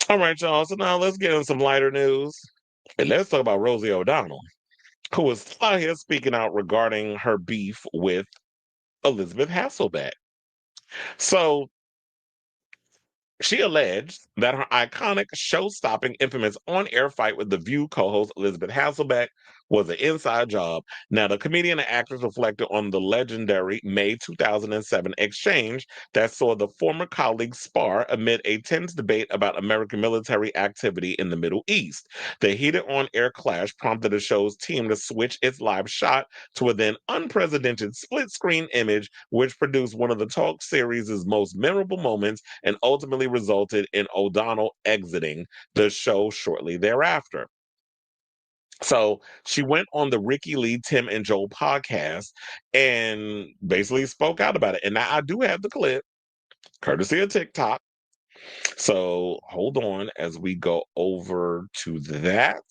All right, y'all. So now let's get in some lighter news. And let's talk about Rosie O'Donnell, who is out here speaking out regarding her beef with Elisabeth Hasselbeck. So she alleged that her iconic show-stopping, infamous on-air fight with The View co-host Elisabeth Hasselbeck was an inside job. Now, the comedian and actress reflected on the legendary May 2007 exchange that saw the former colleagues spar amid a tense debate about American military activity in the Middle East. The heated on-air clash prompted the show's team to switch its live shot to a then unprecedented split-screen image, which produced one of the talk series' most memorable moments and ultimately resulted in O'Donnell exiting the show shortly thereafter. So she went on the Ricky Lee, Tim, and Joel podcast and basically spoke out about it. And now I do have the clip, courtesy of TikTok. So hold on as we go over to that.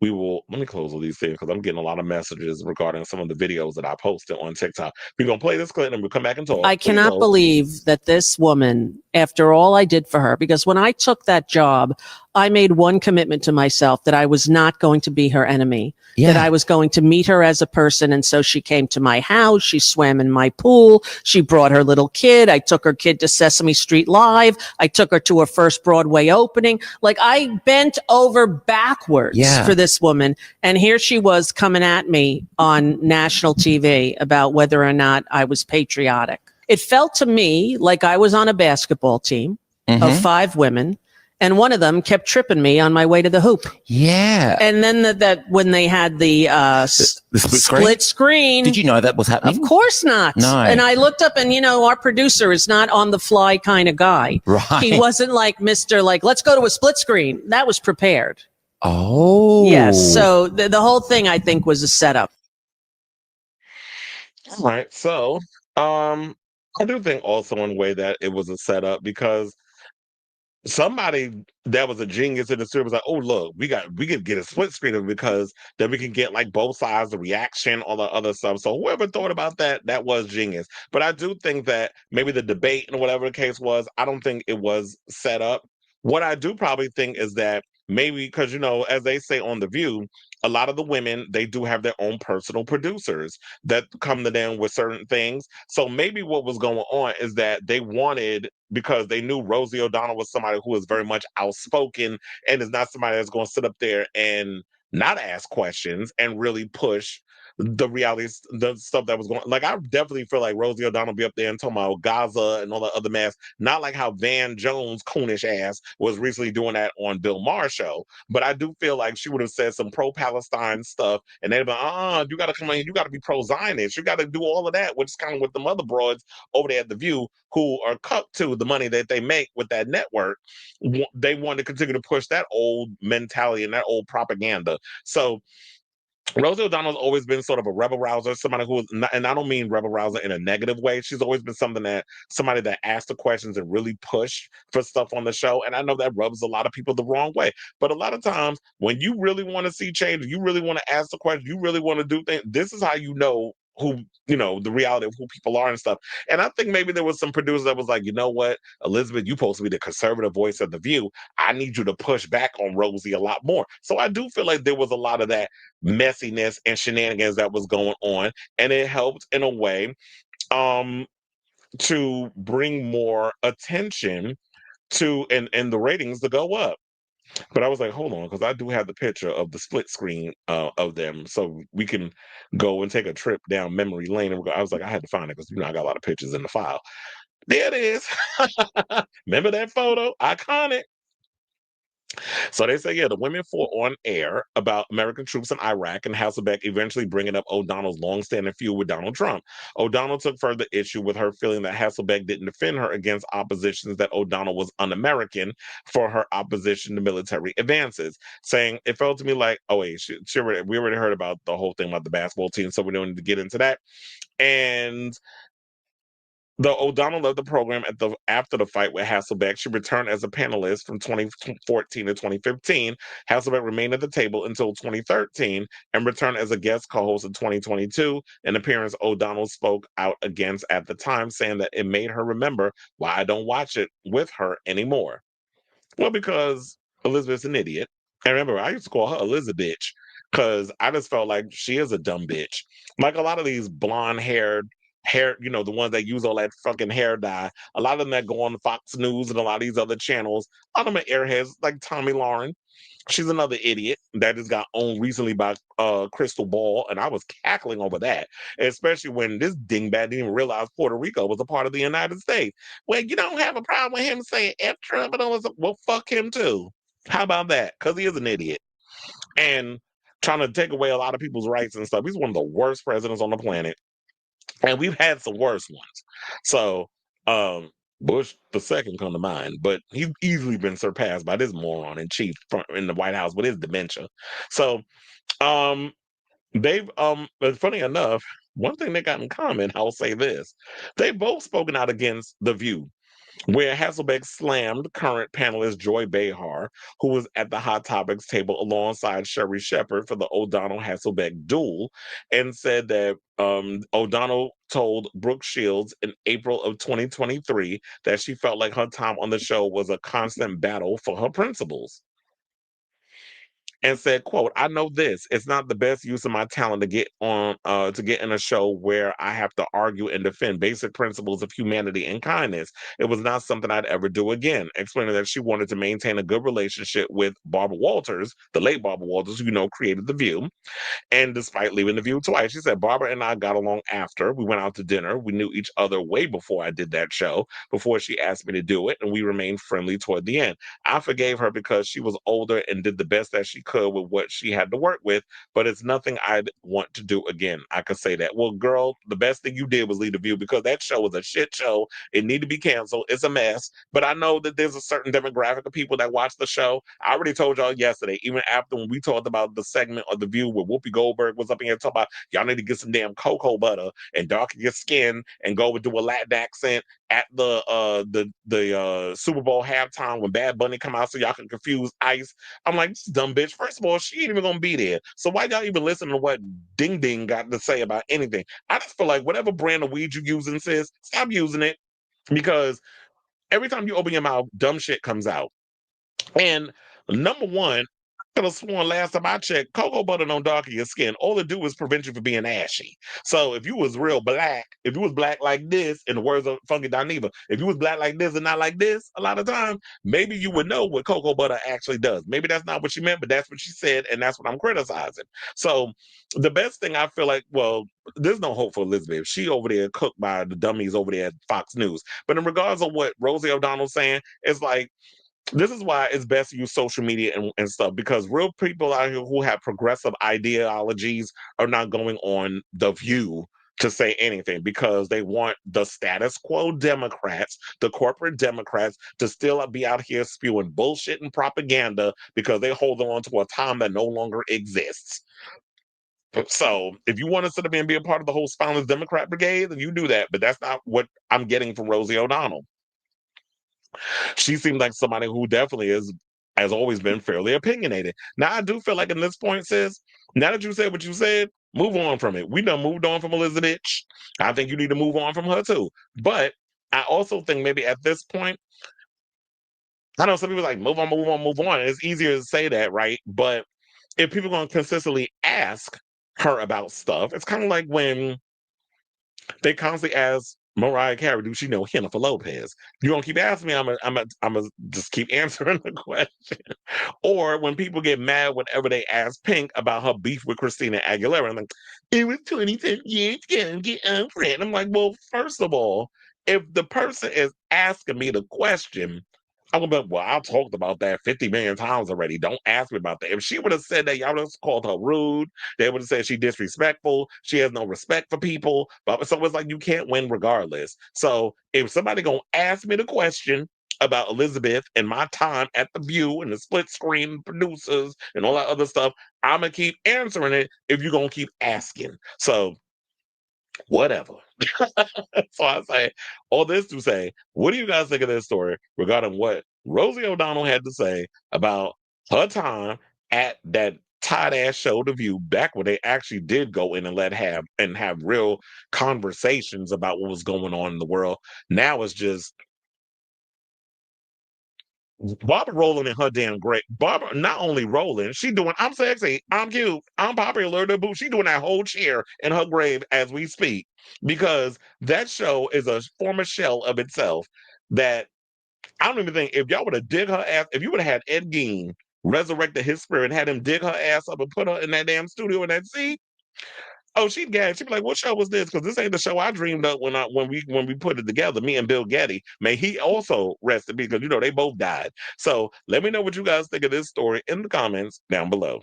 Let me close all these things because I'm getting a lot of messages regarding some of the videos that I posted on TikTok. We're going to play this clip and we'll come back and talk. I Please cannot hold. believe that this woman, after all I did for her, because when I took that job, I made one commitment to myself that I was not going to be her enemy, that I was going to meet her as a person. And so she came to my house. She swam in my pool. She brought her little kid. I took her kid to Sesame Street Live. I took her to her first Broadway opening. Like, I bent over backwards for this woman. And here she was coming at me on national TV about whether or not I was patriotic. It felt to me like I was on a basketball team of 5 women, and one of them kept tripping me on my way to the hoop. Yeah. And then that when they had the split screen. Did you know that was happening? Of course not. No. And I looked up and, our producer is not on the fly kind of guy. Right. He wasn't like Mr. like, let's go to a split screen. That was prepared. Oh. Yes. So the whole thing, I think, was a setup. All right. So, I do think also in a way that it was a setup because somebody that was a genius in the series was like, oh look, we could get a split screen of it because then we can get like both sides, the reaction, all the other stuff. So whoever thought about that, that was genius. But I do think that maybe the debate and whatever the case was, I don't think it was set up. What I do probably think is that maybe because as they say on The View, a lot of the women, they do have their own personal producers that come to them with certain things. So maybe what was going on is that they wanted, because they knew Rosie O'Donnell was somebody who was very much outspoken and is not somebody that's going to sit up there and not ask questions and really push the reality, the stuff that was going. Like, I definitely feel like Rosie O'Donnell be up there and talking about Gaza and all the other mess. Not like how Van Jones' coonish ass was recently doing that on Bill Maher's show, but I do feel like she would have said some pro-Palestine stuff, and they'd be like, you got to come in, you got to be pro-Zionist, you got to do all of that, which is kind of what the mother broads over there at The View, who are cut to the money that they make with that network. They want to continue to push that old mentality and that old propaganda. So Rosie O'Donnell's always been sort of a rebel rouser, somebody who is not, and I don't mean rebel rouser in a negative way. She's always been somebody that asks the questions and really push for stuff on the show. And I know that rubs a lot of people the wrong way. But a lot of times when you really want to see change, you really want to ask the question, you really want to do things, this is how you know the reality of who people are and stuff. And I think maybe there was some producer that was like, you know what, Elisabeth, you're supposed to be the conservative voice of The View. I need you to push back on Rosie a lot more. So I do feel like there was a lot of that messiness and shenanigans that was going on, and it helped in a way um to bring more attention to and the ratings to go up. But I was like, hold on, because I do have the picture of the split screen of them, so we can go and take a trip down memory lane. And I was like, I had to find it because I got a lot of pictures in the file. There it is. Remember that photo? Iconic. So they say, yeah, the women fought on air about American troops in Iraq, and Hasselbeck eventually bringing up O'Donnell's longstanding feud with Donald Trump. O'Donnell took further issue with her feeling that Hasselbeck didn't defend her against oppositions that O'Donnell was un-American for her opposition to military advances, saying it felt to me like, oh wait, we already heard about the whole thing about the basketball team, so we don't need to get into that. And though O'Donnell left the program after the fight with Hasselbeck, she returned as a panelist from 2014 to 2015. Hasselbeck remained at the table until 2013 and returned as a guest co-host in 2022, an appearance O'Donnell spoke out against at the time, saying that it made her remember why I don't watch it with her anymore. Well, because Elizabeth's an idiot. And remember, I used to call her Elizabeth because I just felt like she is a dumb bitch. Like a lot of these blonde haired hair, the ones that use all that fucking hair dye, a lot of them that go on Fox News and a lot of these other channels, a lot of them are airheads like Tommy Lauren. She's another idiot that just got owned recently by Crystal Ball, and I was cackling over that, especially when this dingbat didn't even realize Puerto Rico was a part of the United States. Well, you don't have a problem with him saying F Trump and all this. Well, fuck him too. How about that? Because he is an idiot and trying to take away a lot of people's rights and stuff. He's one of the worst presidents on the planet, and we've had some worse ones. So, um, Bush the second come to mind, but he's easily been surpassed by this moron in chief in the White House with his dementia. So, um, they've but funny enough, one thing they got in common, I'll say this: they've both spoken out against the View, where Hasselbeck slammed current panelist Joy Behar, who was at the Hot Topics table alongside Sherry Shepard for the O'Donnell Hasselbeck duel, and said that O'Donnell told Brooke Shields in April of 2023 that she felt like her time on the show was a constant battle for her principles, and said, quote, I know this. It's not the best use of my talent to get in a show where I have to argue and defend basic principles of humanity and kindness. It was not something I'd ever do again. Explaining that she wanted to maintain a good relationship with Barbara Walters, the late Barbara Walters, who created The View. And despite leaving The View twice, she said, Barbara and I got along after. We went out to dinner. We knew each other way before I did that show, before she asked me to do it, and we remained friendly toward the end. I forgave her because she was older and did the best that she could with what she had to work with, but it's nothing I'd want to do again. I could say that. Well, girl, the best thing you did was leave The View because that show was a shit show. It needed to be canceled. It's a mess. But I know that there's a certain demographic of people that watch the show. I already told y'all yesterday, even after when we talked about the segment of The View where Whoopi Goldberg was up in here talking about y'all need to get some damn cocoa butter and darken your skin and go and do a Latin accent at the Super Bowl halftime when Bad Bunny come out so y'all can confuse Ice. I'm like, this dumb bitch. First of all, she ain't even gonna be there. So why y'all even listen to what Ding Ding got to say about anything? I just feel like whatever brand of weed you using, sis, stop using it because every time you open your mouth, dumb shit comes out. And number one, I could have sworn last time I checked, cocoa butter don't darken your skin. All it do is prevent you from being ashy. So if you was real black, if you was black like this, in the words of Funky Dineva, if you was black like this and not like this, a lot of times, maybe you would know what cocoa butter actually does. Maybe that's not what she meant, but that's what she said, and that's what I'm criticizing. So the best thing I feel like, well, there's no hope for Elizabeth. She over there cooked by the dummies over there at Fox News. But in regards of what Rosie O'Donnell's saying, it's like, this is why it's best to use social media and stuff because real people out here who have progressive ideologies are not going on The View to say anything because they want the status quo Democrats, the corporate Democrats, to still be out here spewing bullshit and propaganda because they hold on to a time that no longer exists. So if you want to sit up and be a part of the whole spineless Democrat brigade, then you do that. But that's not what I'm getting from Rosie O'Donnell. She seems like somebody who definitely has always been fairly opinionated. Now I do feel like in this point, sis, now that you said what you said, move on from it. We done moved on from Elizabeth. I think you need to move on from her too. But I also think maybe at this point, I know some people like move on, move on, move on. It's easier to say that, right? But if people are gonna consistently ask her about stuff, it's kind of like when they constantly ask Mariah Carey, do she know Jennifer Lopez? You gonna keep asking me, I'm gonna just keep answering the question. Or when people get mad whenever they ask Pink about her beef with Christina Aguilera, I'm like, it was 27 years ago, get over it. I'm like, well, first of all, if the person is asking me the question, I'm gonna be like, well, I talked about that 50 million times already. Don't ask me about that. If she would have said that, y'all would have called her rude. They would have said she disrespectful. She has no respect for people. But so it's like you can't win regardless. So if somebody gonna ask me the question about Elizabeth and my time at the View and the split screen producers and all that other stuff, I'm gonna keep answering it if you're gonna keep asking. So whatever. So I say all this to say, what do you guys think of this story regarding what Rosie O'Donnell had to say about her time at that tight ass show The View back when they actually did go in and have real conversations about what was going on in the world? Now it's just Barbara rolling in her damn grave. Barbara not only rolling, she doing, I'm sexy, I'm cute, I'm popular, the boo. She doing that whole cheer in her grave as we speak. Because that show is a former shell of itself that I don't even think if y'all would have dig her ass, if you would have had Ed Gein resurrected his spirit, had him dig her ass up and put her in that damn studio in that seat. Oh, she'd gag. She'd be like, "What show was this? Because this ain't the show I dreamed up when we put it together. Me and Bill Getty. May he also rest in peace because they both died. So let me know what you guys think of this story in the comments down below.